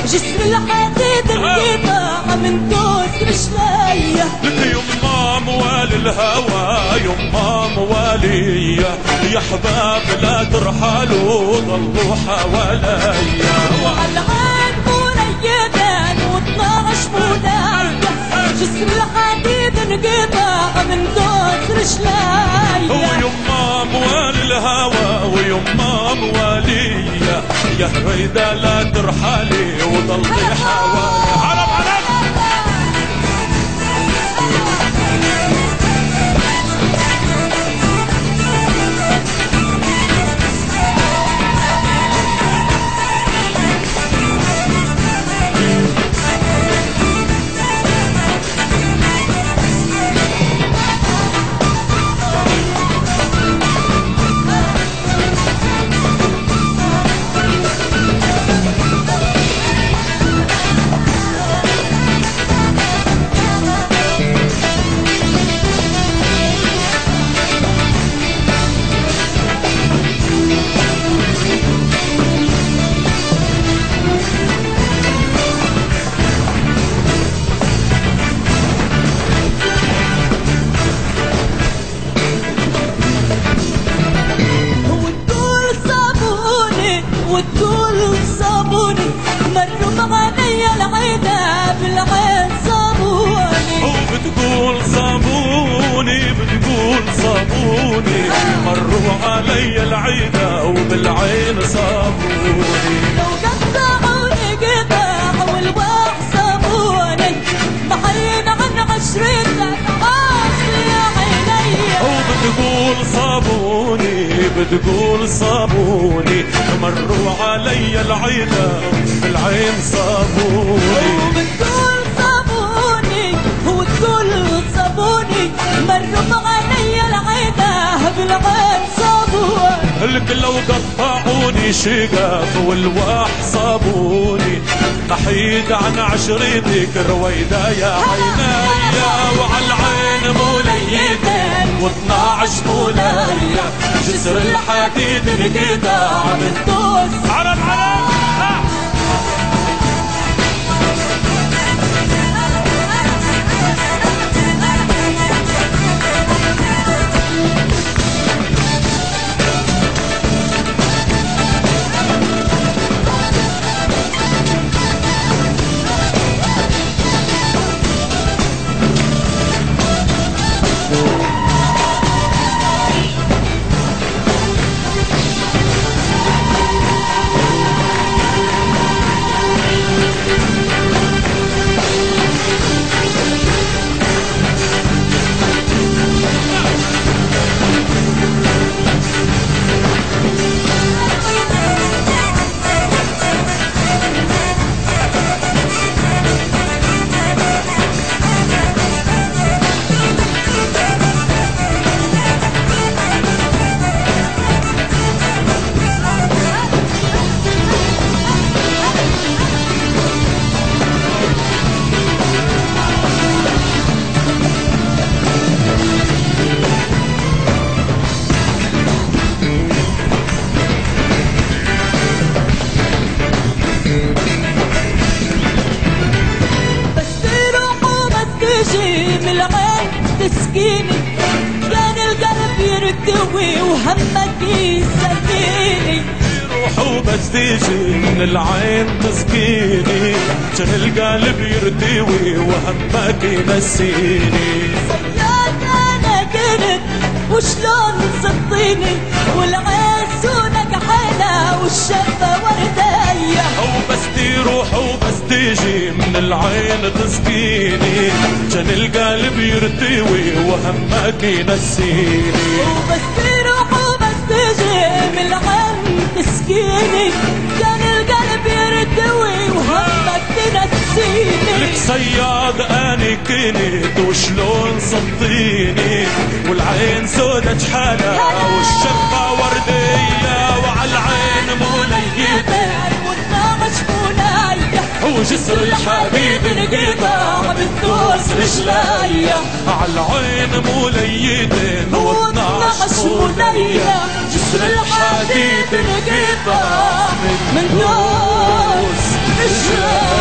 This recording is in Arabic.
جسر الحديد انقطع من دوس رجليا لك يما موالي الهوى يما موالية يا حباب لا ترحلوا ضلوا حواليا وعالعين مريدان و12 مولايا جسر الحديد انقطع من دوس رجليا ويما موالي الهوى ويما موالية يا هويدا لا ترحلي وضلي حوالي عرب عرب وتقول صابوني مروا معايا العيدة بالعين صابوني وبتقول صابوني بتقول صابوني مروا علي العيدة وبالعين صابوني لو قطعوني قطع والواح صابوني محين عن عشرتك عاصي عيني وبتقول صابوني بتقول صابوني مروا علي العيدة بالعين صابوني وبتقول صابوني وتقول صابوني مروا علي العيدة بالعين صابوني لك لو قطعوني شقاف والواح صابوني نحيد عن عشرتك رويدة يا عينيا وعلى العين موليتك و12 مولايا جسر الحديد انقطع من دوس عرب عرب من العين تسكيني كان القلب يرتوي وهمك يسكيني روح وبس تيجي من العين تسكيني كان القلب يرتوي وهمك ينسيني صياد انا تسقيني والعين سودك حلا والشفة وردية وبس تروح وبس تيجي من العين تسقيني كان القلب يرتوي وهمك ينسيني وبس تروح وبس تيجي من العين تسقيني كان القلب يرتوي وهمك تنسيني لك صياد اني كنت وشلون صديني والعين سودة حلا والشفة وردية وعالعين موليدة والنغش منايح وجسر الحبيب انقطع بالدوس رجليا عالعين موليدة والنغش منايح جسر الحديد انقطع من دوس رجليا